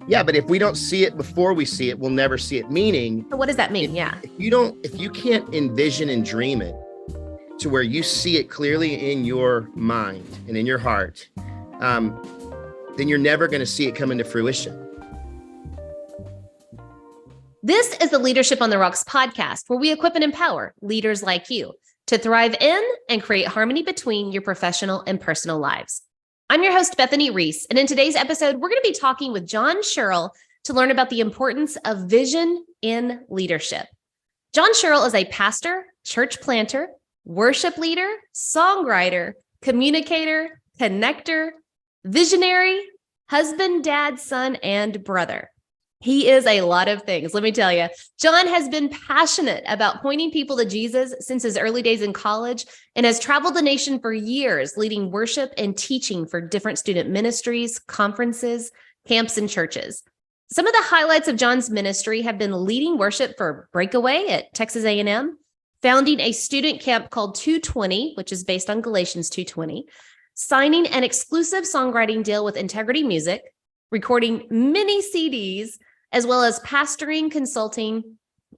Yeah, but if we don't see it before we see it, we'll never see it. Meaning, So what does that mean? Yeah. if you can't envision and dream it to where you see it clearly in your mind and in your heart, um, then you're never going to see it come into fruition. This is the Leadership on the Rocks podcast, where we equip and empower leaders like you to thrive in and create harmony between your professional and personal lives. I'm your host, Bethany Reese, and in today's episode, we're going to be talking with John Sherrill to learn about the importance of vision in leadership. John Sherrill is a pastor, church planter, worship leader, songwriter, communicator, connector, visionary, husband, dad, son, and brother. He is a lot of things, let me tell you. John has been passionate about pointing people to Jesus since his early days in college and has traveled the nation for years, leading worship and teaching for different student ministries, conferences, camps, and churches. Some of the highlights of John's ministry have been leading worship for Breakaway at Texas A&M, founding a student camp called 220, which is based on Galatians 2:20, signing an exclusive songwriting deal with Integrity Music, recording many CDs, as well as pastoring, consulting,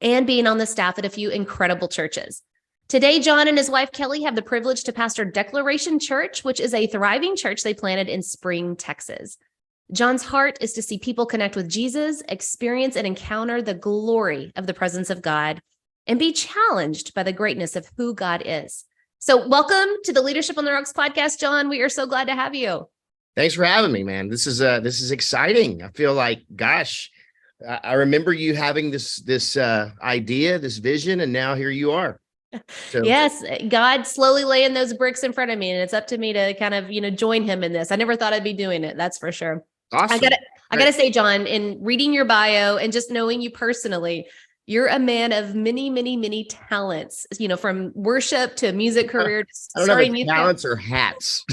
and being on the staff at a few incredible churches. Today, John and his wife, Kelly, have the privilege to pastor Declaration Church, which is a thriving church they planted in Spring, Texas. John's heart is to see people connect with Jesus, experience and encounter the glory of the presence of God, and be challenged by the greatness of who God is. So welcome to the Leadership on the Rocks podcast, John. We are so glad to have you. Thanks for having me, man. This is exciting. I feel like, gosh, I remember you having this idea, this vision, and now here you are. So, yes, God slowly laying those bricks in front of me, and it's up to me to kind of, join him in this. I never thought I'd be doing it. That's for sure. awesome. I gotta say, John, in reading your bio and just knowing you personally, you're a man of many, many, many talents, from worship to music career. To I don't know if starting it's talents or hats.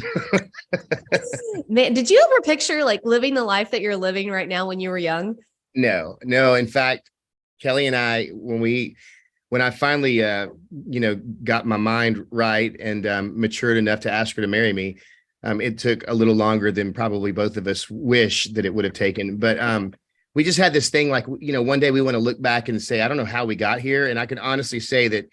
Man, did you ever picture like living the life that you're living right now when you were young? No. In fact, Kelly and I, when I finally, got my mind right and matured enough to ask her to marry me, it took a little longer than probably both of us wish that it would have taken. But we just had this thing like, one day we want to look back and say, I don't know how we got here. And I can honestly say that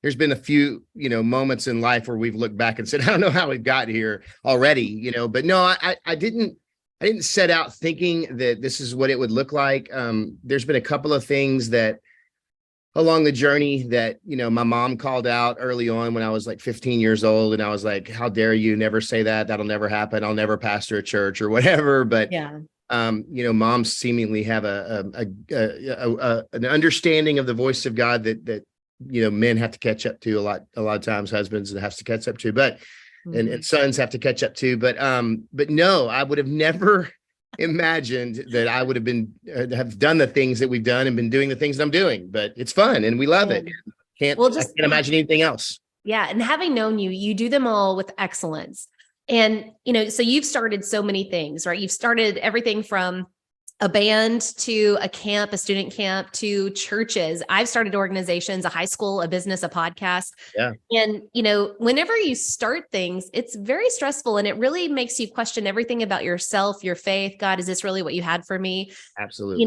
there's been a few, moments in life where we've looked back and said, I don't know how we've got here already, but no, I didn't set out thinking that this is what it would look like. There's been a couple of things that along the journey that, my mom called out early on when I was like 15 years old. And I was like, how dare you never say that? That'll never happen. I'll never pastor a church or whatever. But, Yeah. Moms seemingly have an understanding of the voice of God that men have to catch up to a lot of times, husbands has to catch up to, but and sons have to catch up to, but no, I would have never imagined that I would have been have done the things that we've done and been doing the things that I'm doing. But it's fun and we love it. I can't imagine anything else. Yeah, and having known you, you do them all with excellence. And so you've started so many things, right? You've started everything from a band to a camp, a student camp, to churches. I've started organizations, a high school, a business, a podcast. Yeah. And, whenever you start things, it's very stressful and it really makes you question everything about yourself, your faith. God, is this really what you had for me? Absolutely.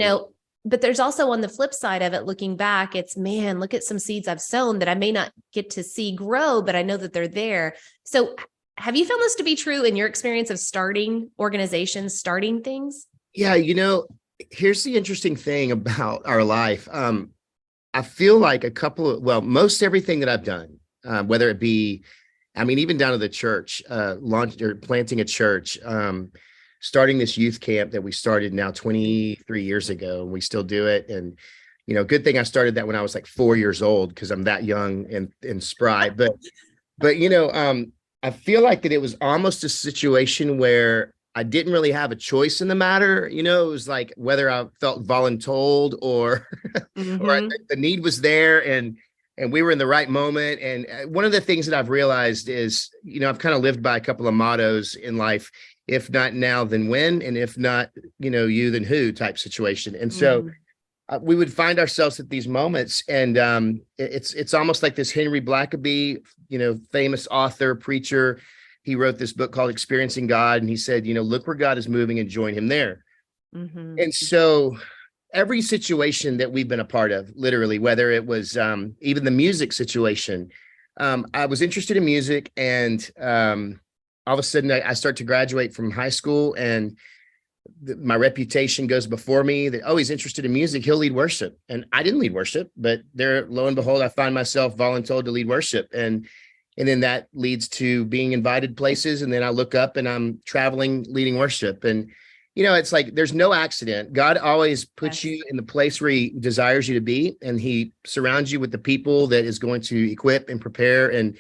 But there's also on the flip side of it, looking back, it's, man, look at some seeds I've sown that I may not get to see grow, but I know that they're there. So have you found this to be true in your experience of starting organizations, starting things? Yeah, here's the interesting thing about our life. I feel like most everything that I've done, whether it be, even down to the church, launch or planting a church, starting this youth camp that we started now 23 years ago, and we still do it. And, good thing I started that when I was like 4 years old because I'm that young and spry. But I feel like that it was almost a situation where I didn't really have a choice in the matter. It was like whether I felt voluntold or, or the need was there and we were in the right moment. And one of the things that I've realized is, I've kind of lived by a couple of mottos in life, if not now, then when, and if not, you, then who type situation. And so we would find ourselves at these moments and it's almost like this Henry Blackaby, famous author, preacher. He wrote this book called Experiencing God. And he said, look where God is moving and join him there. Mm-hmm. And so every situation that we've been a part of, literally, whether it was even the music situation, I was interested in music, and all of a sudden I start to graduate from high school, and my reputation goes before me that, oh, he's interested in music, he'll lead worship. And I didn't lead worship, but there, lo and behold, I find myself voluntold to lead worship. And then that leads to being invited places. And then I look up and I'm traveling, leading worship. And, it's like, there's no accident. God always puts you in the place where he desires you to be. And he surrounds you with the people that is going to equip and prepare. And,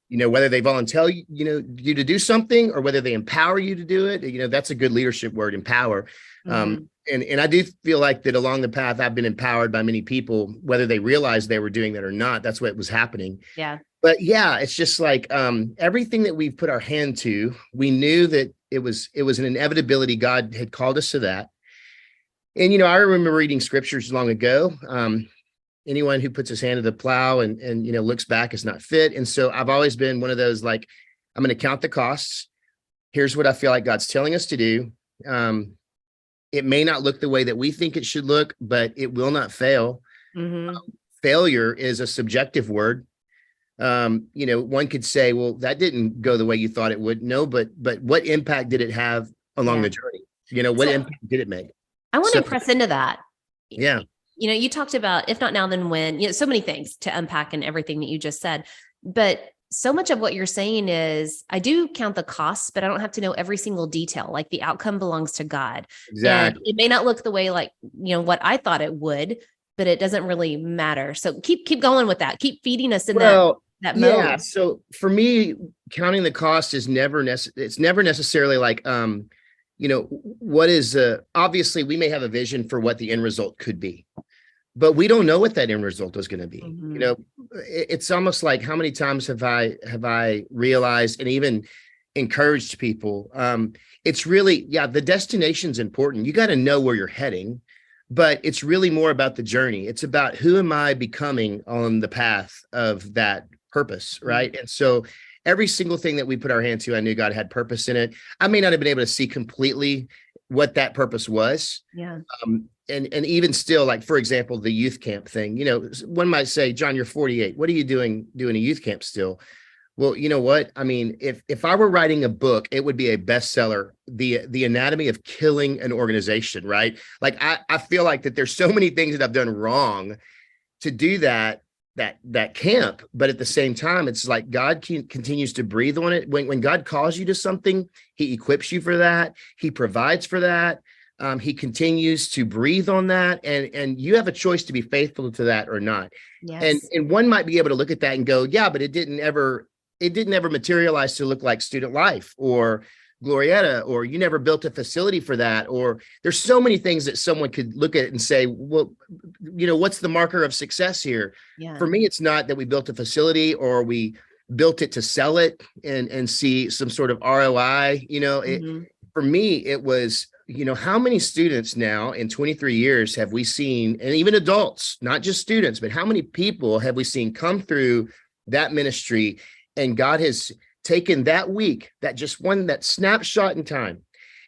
whether they volunteer, you to do something, or whether they empower you to do it, that's a good leadership word, empower. And I do feel like that along the path, I've been empowered by many people, whether they realized they were doing that or not. That's what was happening. Yeah. But yeah, it's just like everything that we've put our hand to, we knew that it was an inevitability. God had called us to that. And, I remember reading scriptures long ago. Anyone who puts his hand to the plow and looks back is not fit. And so I've always been one of those, like, I'm going to count the costs. Here's what I feel like God's telling us to do. It may not look the way that we think it should look, but it will not fail. Failure is a subjective word. One could say, well, that didn't go the way you thought it would. No, but what impact did it have along the journey? What impact did it make? I want to press into that. Yeah. You talked about, if not now, then when, so many things to unpack in everything that you just said, but so much of what you're saying is, I do count the costs, but I don't have to know every single detail. Like, the outcome belongs to God. Exactly. And it may not look the way, like, what I thought it would, but it doesn't really matter. So keep going with that. Keep feeding us in that mode. Yeah. So for me, counting the cost is it's never necessarily like, what is, obviously we may have a vision for what the end result could be, but we don't know what that end result is going to be. It's almost like, how many times have I realized and even encouraged people? It's really, the destination's important. You got to know where you're heading, but it's really more about the journey. It's about, who am I becoming on the path of that purpose, right? And so every single thing that we put our hand to, I knew God had purpose in it. I may not have been able to see completely what that purpose was. Yeah. And even still, like, for example, the youth camp thing, one might say, John, you're 48. What are you doing a youth camp still? Well, you know what? I mean, if I were writing a book, it would be a bestseller, the anatomy of killing an organization, right? Like, I feel like that there's so many things that I've done wrong to do that camp. But at the same time, it's like God continues to breathe on it. When God calls you to something, he equips you for that. He provides for that. He continues to breathe on that. And you have a choice to be faithful to that or not. Yes. And one might be able to look at that and go, yeah, but it didn't ever materialize to look like Student Life or Glorietta, or you never built a facility for that. Or there's so many things that someone could look at and say, well, what's the marker of success here? Yeah. For me, it's not that we built a facility or we built it to sell it and see some sort of ROI. For me, it was, how many students now in 23 years have we seen, and even adults, not just students, but how many people have we seen come through that ministry, and God has taken that week, that snapshot in time,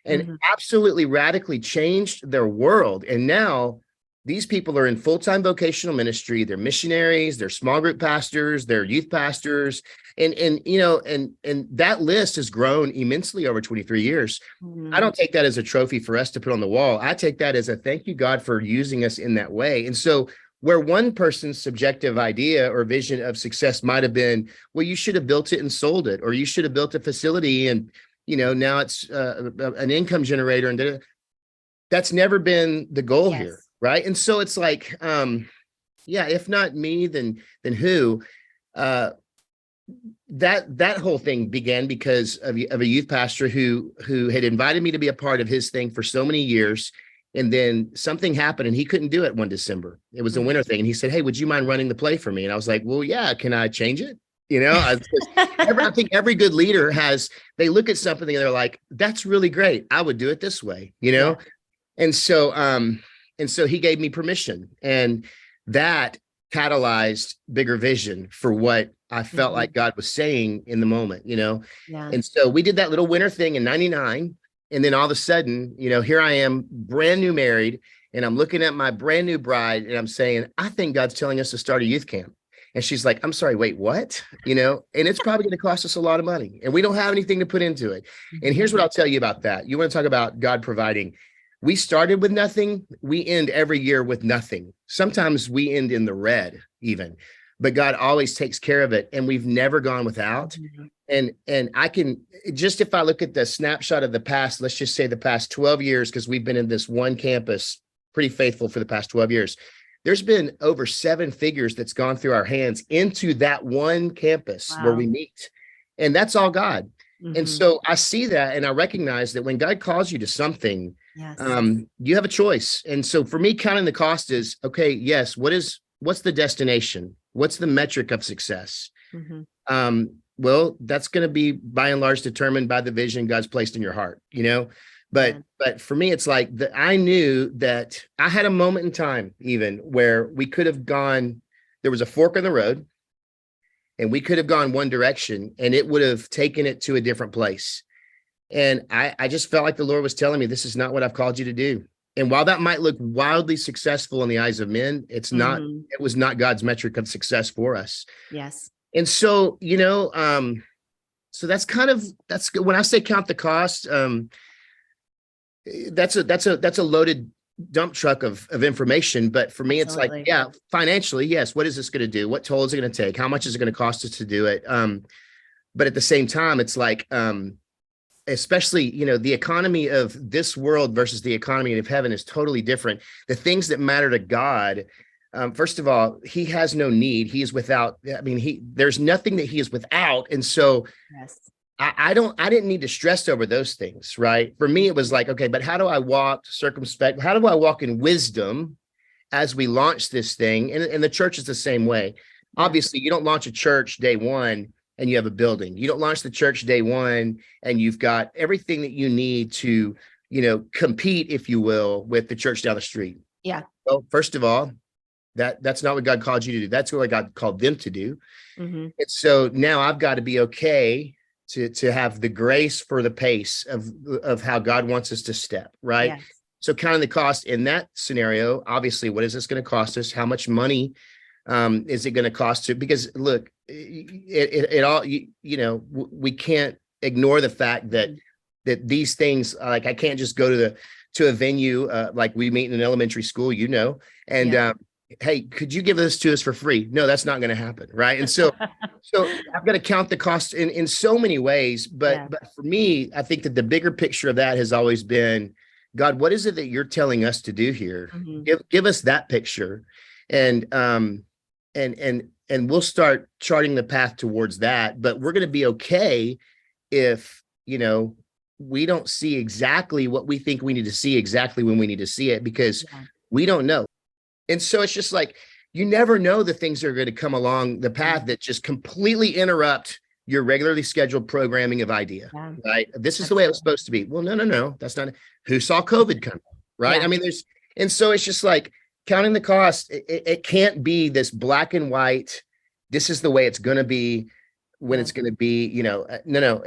and absolutely radically changed their world. And now these people are in full-time vocational ministry. They're missionaries, they're small group pastors, they're youth pastors. And that list has grown immensely over 23 years. I don't take that as a trophy for us to put on the wall. I take that as a thank you, God, for using us in that way. And so where one person's subjective idea or vision of success might have been, well, you should have built it and sold it, or you should have built a facility and, now it's an income generator. And that's never been the goal here. Right. And so it's like, if not me, then who? That whole thing began because of a youth pastor who had invited me to be a part of his thing for so many years. And then something happened and he couldn't do it one December. It was a winter thing. And he said, hey, would you mind running the play for me? And I was like, well, yeah, can I change it? I think every good leader they look at something and they're like, that's really great. I would do it this way, Yeah. And so he gave me permission, and that catalyzed bigger vision for what I felt like God was saying in the moment, Yeah. And so we did that little winter thing in 99. And then all of a sudden, here I am, brand new married, and I'm looking at my brand new bride and I'm saying, I think God's telling us to start a youth camp. And she's like, I'm sorry, wait, what? And it's probably going to cost us a lot of money and we don't have anything to put into it. And here's what I'll tell you about that. You want to talk about God providing. We started with nothing. We end every year with nothing. Sometimes we end in the red even, but God always takes care of it. And we've never gone without. And I can just, if I look at the snapshot of the past, let's just say the past 12 years, because we've been in this one campus pretty faithful for the past 12 years. There's been over 7 figures that's gone through our hands into that one campus where we meet. And that's all God. And so I see that and I recognize that when God calls you to something, you have a choice. And so for me, counting the cost is, okay, yes, what's the destination? What's the metric of success? Well, that's going to be by and large determined by the vision God's placed in your heart, But for me, it's like I knew that I had a moment in time even where we could have gone, there was a fork in the road and we could have gone one direction and it would have taken it to a different place. And I just felt like the Lord was telling me, this is not what I've called you to do. And while that might look wildly successful in the eyes of men, it's not, it was not God's metric of success for us. Yes. And so, so that's when I say count the cost, that's a loaded dump truck of information. But for me, it's like, yeah, financially, yes. What is this going to do? What toll is it going to take? How much is it going to cost us to do it? But at the same time, it's like, especially, the economy of this world versus the economy of heaven is totally different. The things that matter to God, first of all, he has no need. He is without. I mean, there's nothing that he is without. And so I didn't need to stress over those things, right? For me, it was like, okay, but how do I walk circumspect? How do I walk in wisdom as we launch this thing? And the church is the same way. Obviously, you don't launch a church day one and you have a building. You don't launch the church day one and you've got everything that you need to, compete, if you will, with the church down the street. Yeah. Well, first of all, that's not what God called you to do. That's what God called them to do. And so now I've got to be okay to have the grace for the pace of how God wants us to step, right? Yes. So counting the cost in that scenario, obviously, what is this going to cost us? How much money is it going to cost to? Because look, it all, we can't ignore the fact that these things, like I can't just go to a venue like we meet in an elementary school, and hey, could you give this to us for free? No, that's not going to happen. Right. And so I've got to count the cost in so many ways. But for me, I think that the bigger picture of that has always been, God, what is it that you're telling us to do here? Give us that picture. And we'll start charting the path towards that. But we're going to be okay if, we don't see exactly what we think we need to see exactly when we need to see it, because we don't know. And so it's just like, you never know the things that are going to come along the path that just completely interrupt your regularly scheduled programming of idea, right? This is the way it was supposed to be. Well, no, that's not. Who saw COVID come, right? I mean, and so it's just like counting the cost. It can't be this black and white. This is the way it's going to be when it's going to be, no.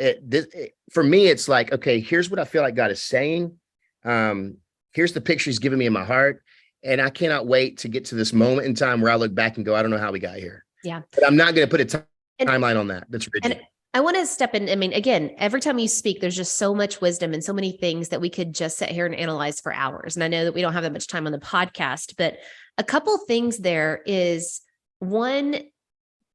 For me, it's like, okay, here's what I feel like God is saying. Here's the picture he's giving me in my heart. And I cannot wait to get to this moment in time where I look back and go, I don't know how we got here. Yeah. But I'm not going to put a timeline on that. That's rigid. And I want to step in. I mean, again, every time you speak, there's just so much wisdom and so many things that we could just sit here and analyze for hours. And I know that we don't have that much time on the podcast, but a couple things there is, one,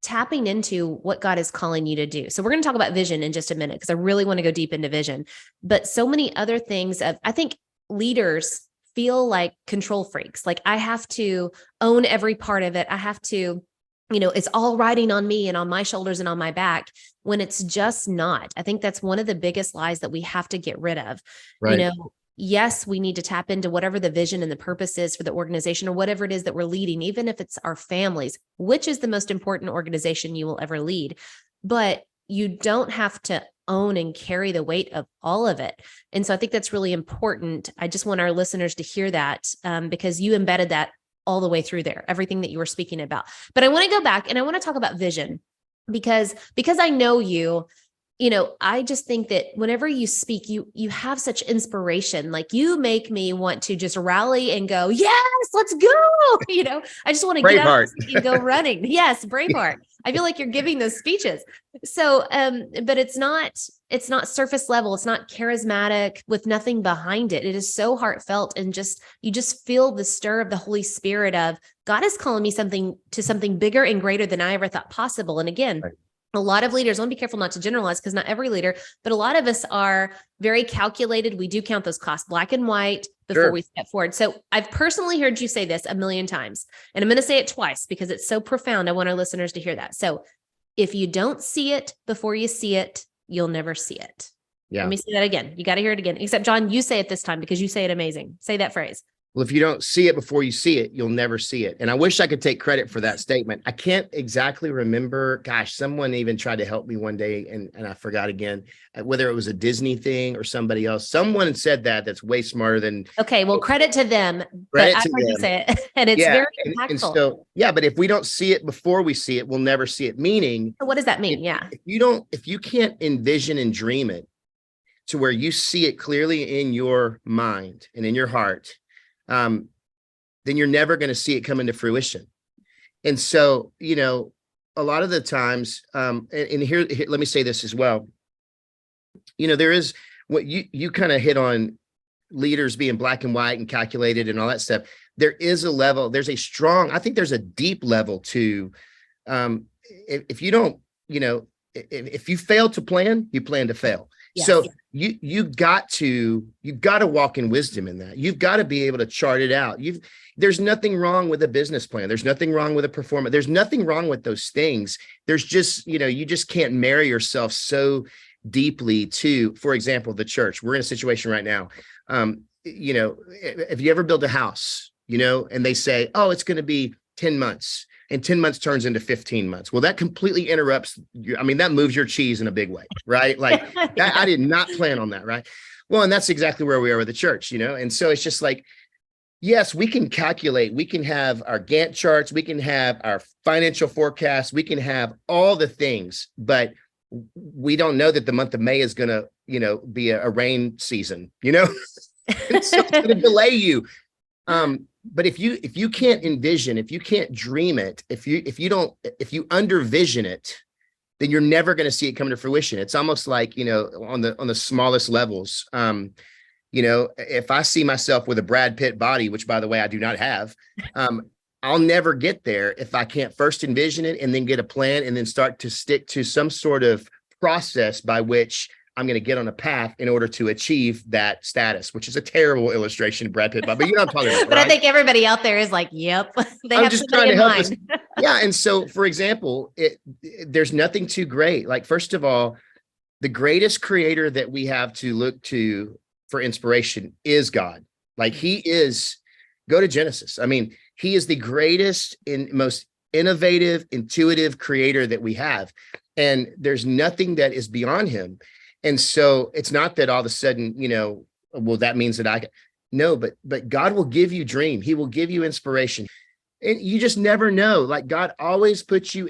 tapping into what God is calling you to do. So we're going to talk about vision in just a minute, because I really want to go deep into vision. But so many other things I think leaders feel like control freaks. Like I have to own every part of it. I have to, it's all riding on me and on my shoulders and on my back, when it's just not. I think that's one of the biggest lies that we have to get rid of. Right. Yes, we need to tap into whatever the vision and the purpose is for the organization or whatever it is that we're leading, even if it's our families, which is the most important organization you will ever lead. But you don't have to own and carry the weight of all of it. And so I think that's really important. I just want our listeners to hear that because you embedded that all the way through there, everything that you were speaking about. But I want to go back and I want to talk about vision because I know you, I just think that whenever you speak, you have such inspiration. Like you make me want to just rally and go, yes, let's go. I just want to get out of Braveheart. the seat and go running. Yes, Braveheart. I feel like you're giving those speeches. So, but it's not surface level. It's not charismatic with nothing behind it. It is so heartfelt and you just feel the stir of the Holy Spirit of God is calling me something bigger and greater than I ever thought possible. And again, Right. a lot of leaders, I want to be careful not to generalize because not every leader, but a lot of us are very calculated. We do count those costs black and white before we step forward. So I've personally heard you say this a million times, and I'm going to say it twice because it's so profound. I want our listeners to hear that. So if you don't see it before you see it, you'll never see it. Yeah. Let me say that again. You got to hear it again, except John, you say it this time because you say it amazing. Say that phrase. Well, if you don't see it before you see it, you'll never see it. And I wish I could take credit for that statement. I can't exactly remember. Gosh, someone even tried to help me one day and I forgot again, whether it was a Disney thing or somebody else. Someone said that's way smarter than. Okay, well, credit to them. But I heard you say it, and it's very impactful. And so, but if we don't see it before we see it, we'll never see it. Meaning, so what does that mean? If you can't envision and dream it to where you see it clearly in your mind and in your heart, then you're never going to see it come into fruition. And so, a lot of the times, and here, let me say this as well. There is what you kind of hit on, leaders being black and white and calculated and all that stuff. There is a level, I think there's a deep level to, if you don't, if you fail to plan, you plan to fail. Yes. So you've got to walk in wisdom in that. You've got to be able to chart it out. There's nothing wrong with a business plan. There's nothing wrong with a performance. There's nothing wrong with those things. There's just, you just can't marry yourself so deeply to, for example, the church. We're in a situation right now. If you ever build a house, and they say, oh, it's going to be 10 months. And 10 months turns into 15 months. Well, that completely interrupts that moves your cheese in a big way, right? Like that, I did not plan on that, right? Well, and that's exactly where we are with the church, And so it's just like, yes, we can calculate, we can have our Gantt charts, we can have our financial forecasts, we can have all the things, but we don't know that the month of May is going to, be a rain season, It's going to delay you. But if you can't envision, if you can't dream it, if you undervision it, then you're never going to see it come to fruition. It's almost like, on the smallest levels, if I see myself with a Brad Pitt body, which by the way, I do not have, I'll never get there if I can't first envision it and then get a plan and then start to stick to some sort of process by which I'm going to get on a path in order to achieve that status, which is a terrible illustration of Brad Pitt, but you know what I'm talking about. But right? I think everybody out there is like, yep, they I'm have just trying to help us. mind. Yeah. And so, for example, there's nothing too great. Like, first of all, the greatest creator that we have to look to for inspiration is God. Like go to Genesis. I mean, he is the greatest and most innovative, intuitive creator that we have. And there's nothing that is beyond him. And so it's not that all of a sudden, well, that means that no, but God will give you dream. He will give you inspiration. And you just never know. Like, God always puts you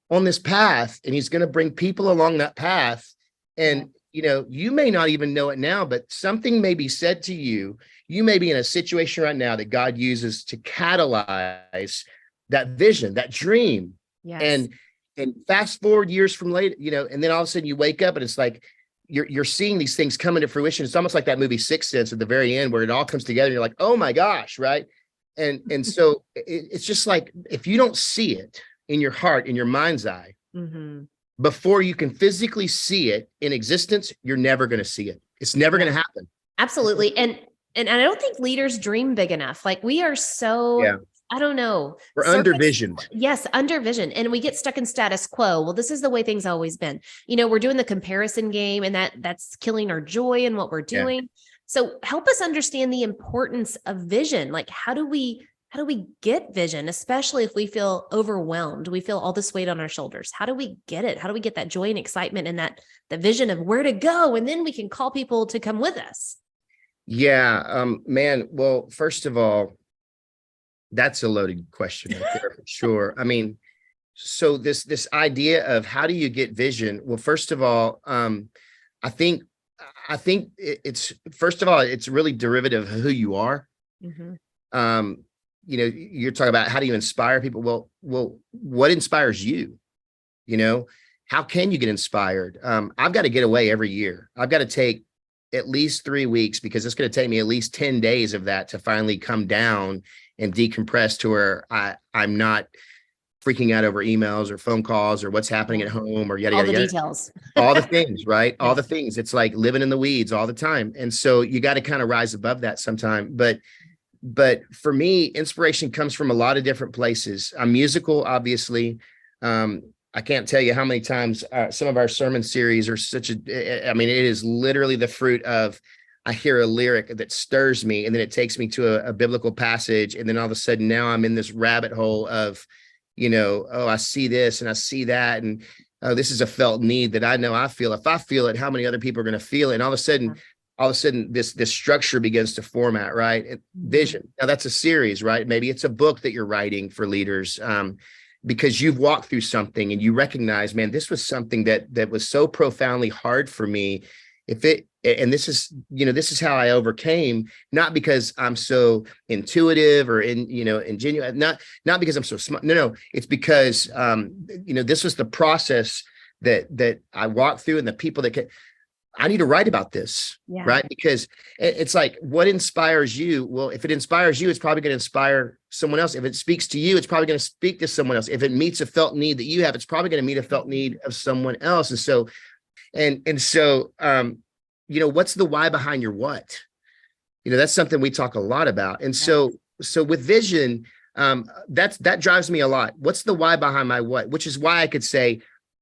on this path, and he's going to bring people along that path. And, you may not even know it now, but something may be said to you. You may be in a situation right now that God uses to catalyze that vision, that dream. Yes. And fast forward years from later, and then all of a sudden you wake up and it's like you're seeing these things come into fruition. It's almost like that movie Sixth Sense at the very end where it all comes together. And you're like, oh my gosh, right? And so it's just like, if you don't see it in your heart, in your mind's eye, before you can physically see it in existence, you're never going to see it. It's never going to happen. Absolutely. And I don't think leaders dream big enough. Like, we are so I don't know. We're undervisioned. Yes, undervisioned. And we get stuck in status quo. Well, this is the way things always been. We're doing the comparison game, and that's killing our joy in what we're doing. So help us understand the importance of vision. Like, how do we get vision, especially if we feel overwhelmed? We feel all this weight on our shoulders. How do we get it? How do we get that joy and excitement and the vision of where to go? And then we can call people to come with us. Yeah, man. Well, first of all, that's a loaded question right there for sure. I mean, so this idea of how do you get vision? Well, first of all, I think it's first of all, it's really derivative of who you are. Mhm. You're talking about how do you inspire people? Well, what inspires you? You know, how can you get inspired? I've got to get away every year. I've got to take at least 3 weeks because it's going to take me at least 10 days of that to finally come down and decompress to where I'm not freaking out over emails or phone calls or what's happening at home or yada, All yada, the yada. details. All the things, right? All the Yes. things. It's like living in the weeds all the time. And so you got to kind of rise above that sometime. But for me, inspiration comes from a lot of different places. I'm musical, obviously. I can't tell you how many times some of our sermon series are I mean, it is literally the fruit of, I hear a lyric that stirs me and then it takes me to a biblical passage. And then all of a sudden now I'm in this rabbit hole of, oh, I see this and I see that. And oh, this is a felt need that I know I feel. If I feel it, how many other people are going to feel it? And all of a sudden this structure begins to format, right? Vision. Now that's a series, right? Maybe it's a book that you're writing for leaders. Because you've walked through something and you recognize, man, this was something that was so profoundly hard for me. And this is how I overcame, not because I'm so intuitive or ingenuous, not because I'm so smart. No, it's because, this was the process that I walked through and the people that I need to write about this, right? Because it's like, what inspires you? Well, if it inspires you, it's probably going to inspire someone else. If it speaks to you, it's probably going to speak to someone else. If it meets a felt need that you have, it's probably going to meet a felt need of someone else. And so, what's the why behind your what? That's something we talk a lot about. And so with vision, that drives me a lot. What's the why behind my what? Which is why I could say,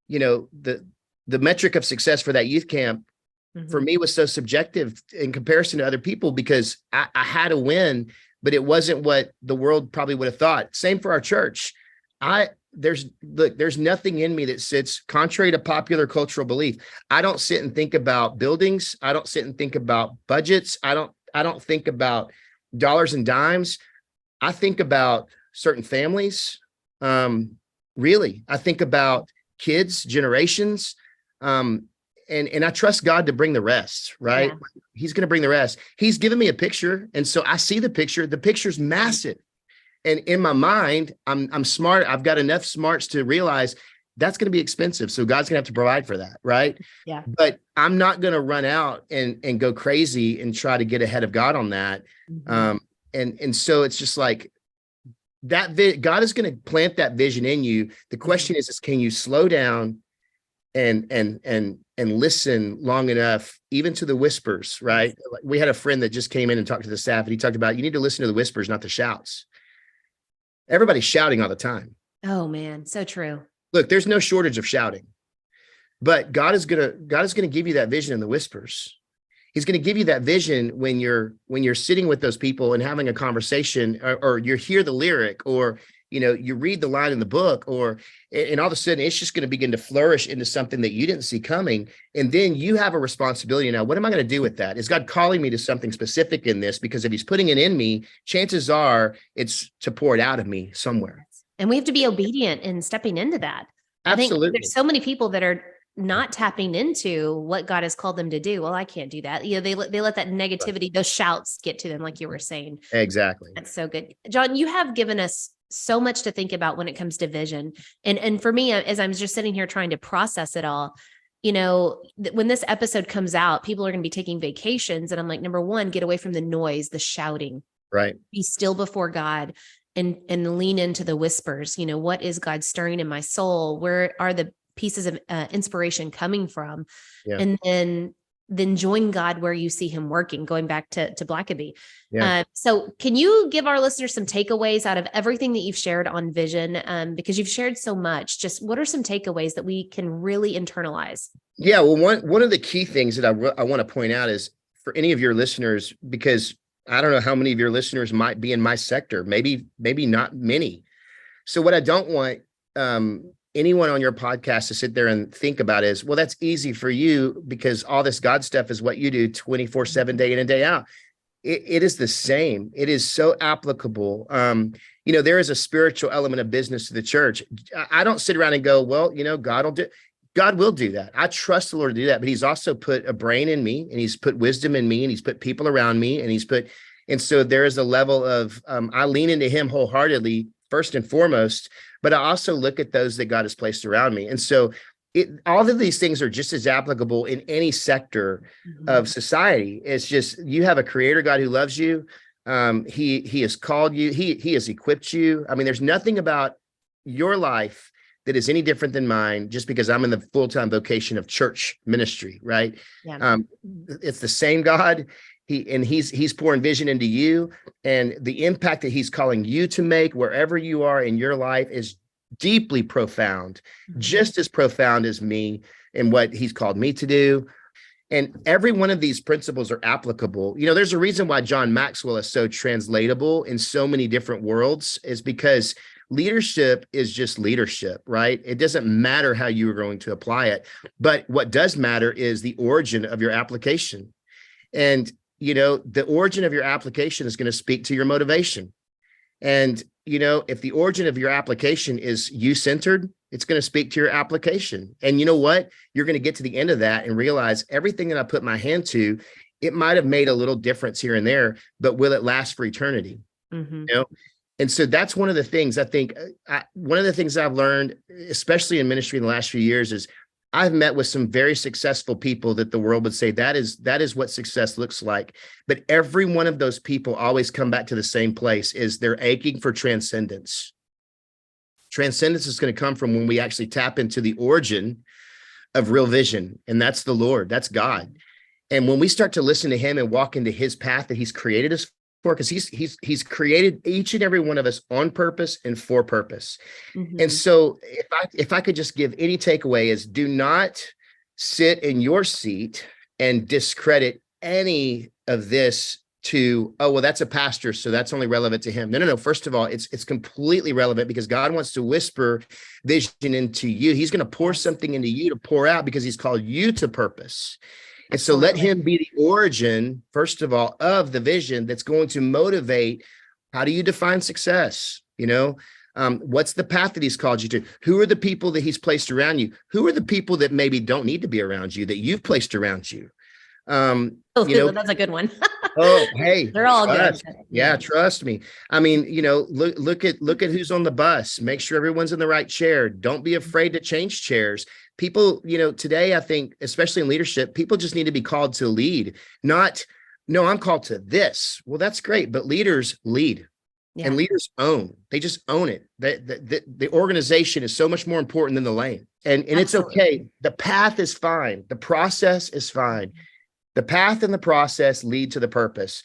the metric of success for that youth camp for me was so subjective in comparison to other people because I had a win, but it wasn't what the world probably would have thought. Same for our church. There's nothing in me that sits contrary to popular cultural belief. I don't sit and think about buildings. I don't sit and think about budgets. I don't think about dollars and dimes. I think about certain families. Really, I think about kids, generations. And I trust God to bring the rest, right? Yeah. He's going to bring the rest. He's given me a picture. And so I see the picture. The picture's massive. And in my mind, I'm smart. I've got enough smarts to realize that's going to be expensive. So God's going to have to provide for that, right? Yeah. But I'm not going to run out and go crazy and try to get ahead of God on that. And so it's just like that. God is going to plant that vision in you. The question is can you slow down and listen long enough, even to the whispers, right? We had a friend that just came in and talked to the staff, and he talked about you need to listen to the whispers, not the shouts. Everybody's shouting all the time. Oh man, so true. Look, there's no shortage of shouting, but God is gonna give you that vision in the whispers. He's going to give you that vision when you're sitting with those people and having a conversation, or you hear the lyric, or you read the line in the book, and all of a sudden it's just going to begin to flourish into something that you didn't see coming. And then you have a responsibility. Now, what am I going to do with that? Is God calling me to something specific in this? Because if he's putting it in me, chances are it's to pour it out of me somewhere. And we have to be obedient in stepping into that. Absolutely. I think there's so many people that are not tapping into what God has called them to do. Well, I can't do that. They let that negativity, those shouts get to them, like you were saying. Exactly. That's so good. John, you have given us so much to think about when it comes to vision. And for me, as I'm just sitting here trying to process it all, when this episode comes out, people are going to be taking vacations. And I'm like, number one, get away from the noise, the shouting, right? Be still before God and lean into the whispers. What is God stirring in my soul? Where are the pieces of inspiration coming from? Yeah. And then join God where you see him working, going back to Blackaby. Yeah. So can you give our listeners some takeaways out of everything that you've shared on vision? Because you've shared so much, just what are some takeaways that we can really internalize? Yeah. Well, one of the key things that I want to point out is for any of your listeners, because I don't know how many of your listeners might be in my sector, maybe not many. So what I don't want, anyone on your podcast to sit there and think about is, well, that's easy for you because all this God stuff is what you do 24/7, day in and day out. it is the same. It is so applicable. There is a spiritual element of business to the church. I don't sit around and go, well, God will do that. I trust the Lord to do that, but he's also put a brain in me, and he's put wisdom in me, and he's put people around me, and so there is a level of, I lean into him wholeheartedly, first and foremost, but I also look at those that God has placed around me. And so all of these things are just as applicable in any sector of society. It's just, you have a creator God who loves you. He has called you. He has equipped you. I mean, there's nothing about your life that is any different than mine just because I'm in the full-time vocation of church ministry, right? Yeah. It's the same God. He's pouring vision into you, and the impact that he's calling you to make wherever you are in your life is deeply profound, just as profound as me and what he's called me to do. And every one of these principles are applicable. There's a reason why John Maxwell is so translatable in so many different worlds, is because leadership is just leadership, right? It doesn't matter how you are going to apply it, but what does matter is the origin of your application. And, the origin of your application is going to speak to your motivation. And, if the origin of your application is you-centered, it's going to speak to your application. And you know what? You're going to get to the end of that and realize everything that I put my hand to, it might have made a little difference here and there, but will it last for eternity? And so that's one of the things I think, one of the things I've learned, especially in ministry in the last few years, is I've met with some very successful people that the world would say that is what success looks like. But every one of those people always come back to the same place, is they're aching for transcendence. Transcendence is going to come from when we actually tap into the origin of real vision. And that's the Lord, that's God. And when we start to listen to him and walk into his path that he's created us for, because he's created each and every one of us on purpose and for purpose. And so if I could just give any takeaway, is do not sit in your seat and discredit any of this to, oh, well, that's a pastor, so that's only relevant to him. No. First of all, it's completely relevant, because God wants to whisper vision into you. He's going to pour something into you to pour out, because he's called you to purpose. And so let him be the origin, first of all, of the vision that's going to motivate. How do you define success? What's the path that he's called you to? Who are the people that he's placed around you? Who are the people that maybe don't need to be around you, that you've placed around you? That's a good one. Oh, hey, they're all good. Yeah, trust me. I mean, look at who's on the bus. Make sure everyone's in the right chair. Don't be afraid to change chairs. People, today, I think, especially in leadership, people just need to be called to lead. Not, no, I'm called to this. Well, that's great, but leaders lead. Yeah. And leaders own. They just own it. The organization is so much more important than the lane. And it's okay. The path is fine. The process is fine. The path and the process lead to the purpose,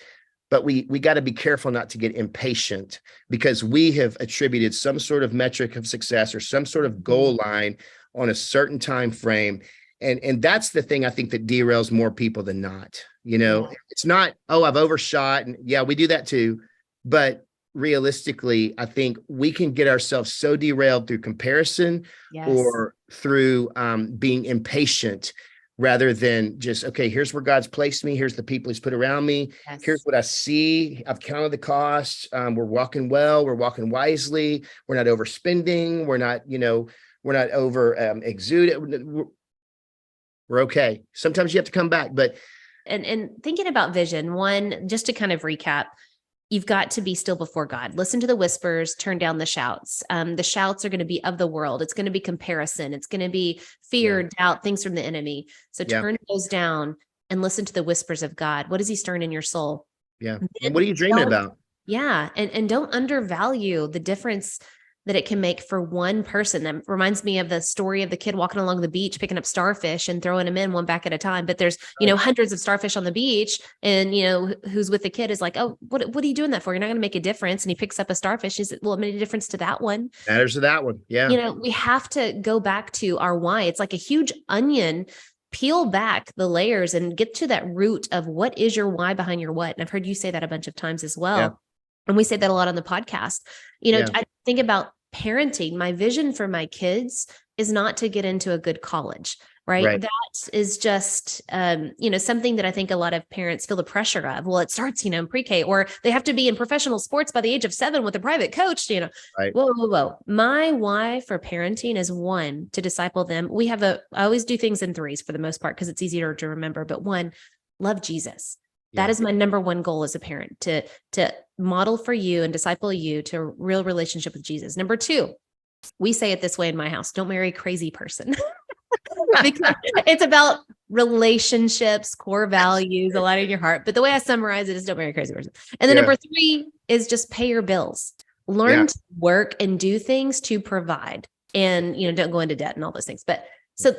but we got to be careful not to get impatient, because we have attributed some sort of metric of success or some sort of goal line on a certain time frame. And that's the thing I think that derails more people than not. It's not, oh, I've overshot. And yeah, we do that too. But realistically, I think we can get ourselves so derailed through comparison or through being impatient, rather than just, okay, here's where God's placed me. Here's the people he's put around me. Yes. Here's what I see. I've counted the costs. We're walking well. We're walking wisely. We're not overspending. We're not over exuding. We're okay. Sometimes you have to come back, but. And thinking about vision, one, just to kind of recap, you've got to be still before God. Listen to the whispers, turn down the shouts. The shouts are going to be of the world. It's going to be comparison. It's going to be fear, doubt, things from the enemy. So turn those down and listen to the whispers of God. What is he stirring in your soul? Yeah. And what are you dreaming about? Yeah. And don't undervalue the difference that it can make for one person. That reminds me of the story of the kid walking along the beach, picking up starfish and throwing them in one back at a time. But there's, hundreds of starfish on the beach, and, who's with the kid is like, oh, what are you doing that for? You're not going to make a difference. And he picks up a starfish. Is it, well, it made a difference to that one. Matters to that one. Yeah. We have to go back to our why. It's like a huge onion. Peel back the layers and get to that root of what is your why behind your what. And I've heard you say that a bunch of times as well. Yeah. And we say that a lot on the podcast. I think about parenting. My vision for my kids is not to get into a good college. right? Right. That is just, something that I think a lot of parents feel the pressure of. Well, it starts, in pre-K, or they have to be in professional sports by the age of 7 with a private coach. Right. Whoa, whoa, whoa. My why for parenting is, one, to disciple them. I always do things in threes for the most part, because it's easier to remember. But one, love Jesus. That Yeah. is my number one goal as a parent, to model for you and disciple you to a real relationship with Jesus. Number two, we say it this way in my house: don't marry a crazy person. Because it's about relationships, core values, aligning your heart. But the way I summarize it is, don't marry a crazy person. And then Yeah. number three is just pay your bills. Learn to work and do things to provide, and, don't go into debt and all those things. But so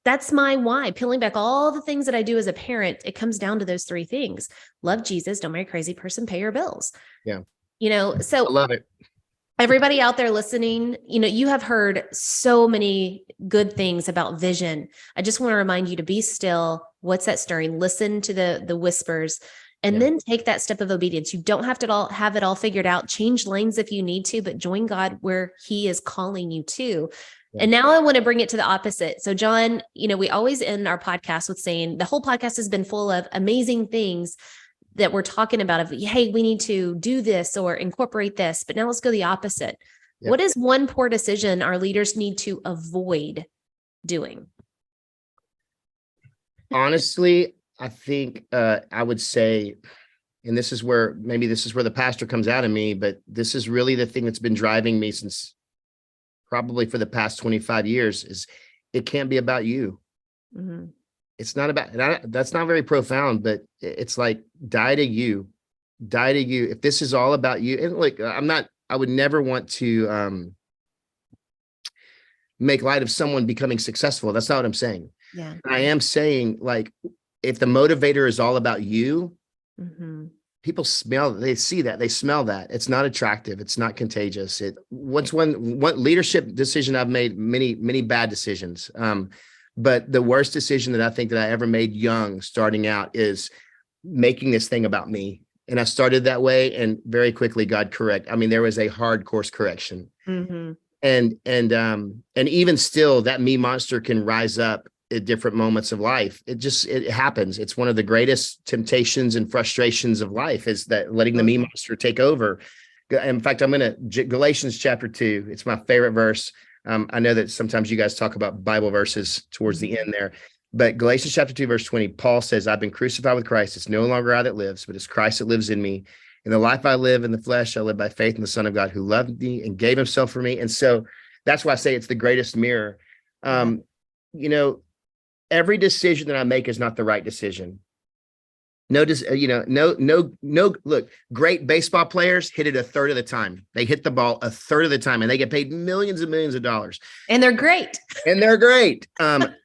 that's my why. Peeling back all the things that I do as a parent, it comes down to those three things: love Jesus, don't marry a crazy person, pay your bills. Yeah. So I love it. everybody out there listening, you have heard so many good things about vision. I just want to remind you to be still. What's that stirring? Listen to the whispers, and then take that step of obedience. You don't have to have it all figured out. Change lanes if you need to, but join God where He is calling you to. Yeah. And now I want to bring it to the opposite. So, John, we always end our podcast with saying the whole podcast has been full of amazing things that we're talking about, hey, we need to do this or incorporate this. But now let's go the opposite. Yeah. What is one poor decision our leaders need to avoid doing? Honestly, I think I would say, and this is where the pastor comes out of me, but this is really the thing that's been driving me since probably for the past 25 years, is it can't be about you. Mm-hmm. It's not about, that's not very profound, but it's like, die to you. If this is all about you, and like, I would never want to make light of someone becoming successful. That's not what I'm saying. Yeah. I am saying, like, if the motivator is all about you, mm-hmm. people smell that. It's not attractive. It's not contagious. One leadership decision I've made, many bad decisions. But the worst decision that I think that I ever made young, starting out, is making this thing about me. And I started that way, and very quickly God there was a hard course correction. Mm-hmm. And even still, that me monster can rise up at different moments of life. It happens. It's one of the greatest temptations and frustrations of life, is that letting the me monster take over. In fact, Galatians chapter 2. It's my favorite verse. I know that sometimes you guys talk about Bible verses towards the end there, but Galatians chapter 2, verse 20, Paul says, I've been crucified with Christ. It's no longer I that lives, but it's Christ that lives in me. In the life I live in the flesh, I live by faith in the Son of God who loved me and gave himself for me. And so that's why I say it's the greatest mirror. Every decision that I make is not the right decision. Look, great baseball players hit it a third of the time. They hit the ball a third of the time, and they get paid millions and millions of dollars. And they're great.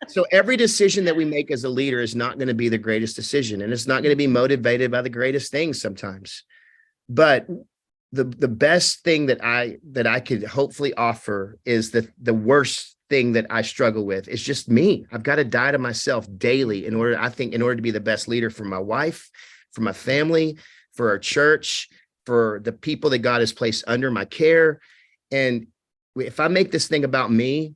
So every decision that we make as a leader is not going to be the greatest decision, and it's not going to be motivated by the greatest things sometimes. But the best thing that I could hopefully offer is the worst thing that I struggle with is just me. I've got to die to myself daily in order to be the best leader for my wife, for my family, for our church, for the people that God has placed under my care. And if I make this thing about me,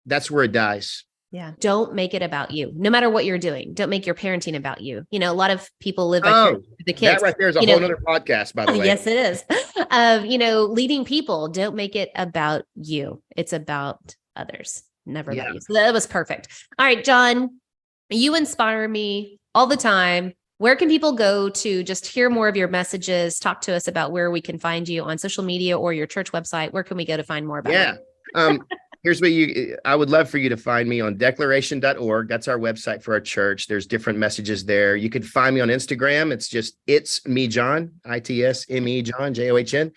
that's where it dies. Yeah. Don't make it about you, no matter what you're doing. Don't make your parenting about you. A lot of people live with the kids. That right there is a whole other podcast, by the way. Yes, it is. Leading people. Don't make it about you. It's about others, never about you. So that was perfect. All right, John, you inspire me all the time. Where can people go to just hear more of your messages? Talk to us about where we can find you on social media or your church website. Where can we go to find more about it? Here's I would love for you to find me on declaration.org. That's our website for our church. There's different messages there. You can find me on Instagram. It's me, John, ITSME, John, JOHN.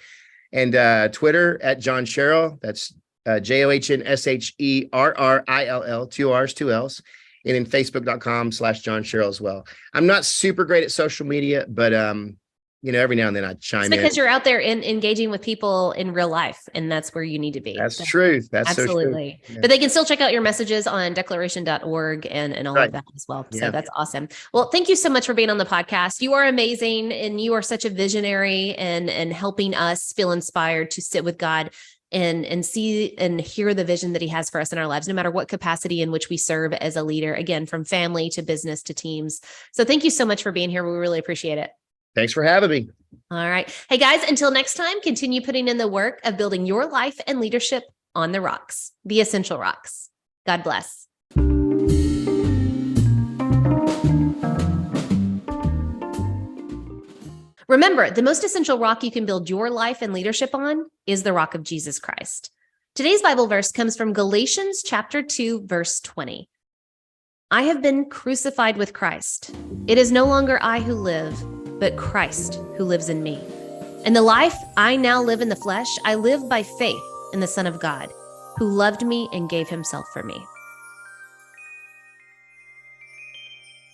And Twitter at John Sherrill. That's JOHNSHERRILL, 2 R's, 2 L's. And then Facebook.com/John Sherrill as well. I'm not super great at social media, but every now and then I chime in. Because you're out there engaging with people in real life, and that's where you need to be. That's true. That's absolutely. So true. Yeah. But they can still check out your messages on declaration.org and all of that as well. So that's awesome. Well, thank you so much for being on the podcast. You are amazing, and you are such a visionary and helping us feel inspired to sit with God and see and hear the vision that he has for us in our lives, no matter what capacity in which we serve as a leader, again, from family to business to teams. So thank you so much for being here. We really appreciate it. Thanks for having me. All right. Hey, guys, until next time, continue putting in the work of building your life and leadership on the rocks, the essential rocks. God bless. Remember, the most essential rock you can build your life and leadership on is the rock of Jesus Christ. Today's Bible verse comes from Galatians chapter 2, verse 20. I have been crucified with Christ. It is no longer I who live, but Christ who lives in me. And the life I now live in the flesh, I live by faith in the Son of God, who loved me and gave himself for me.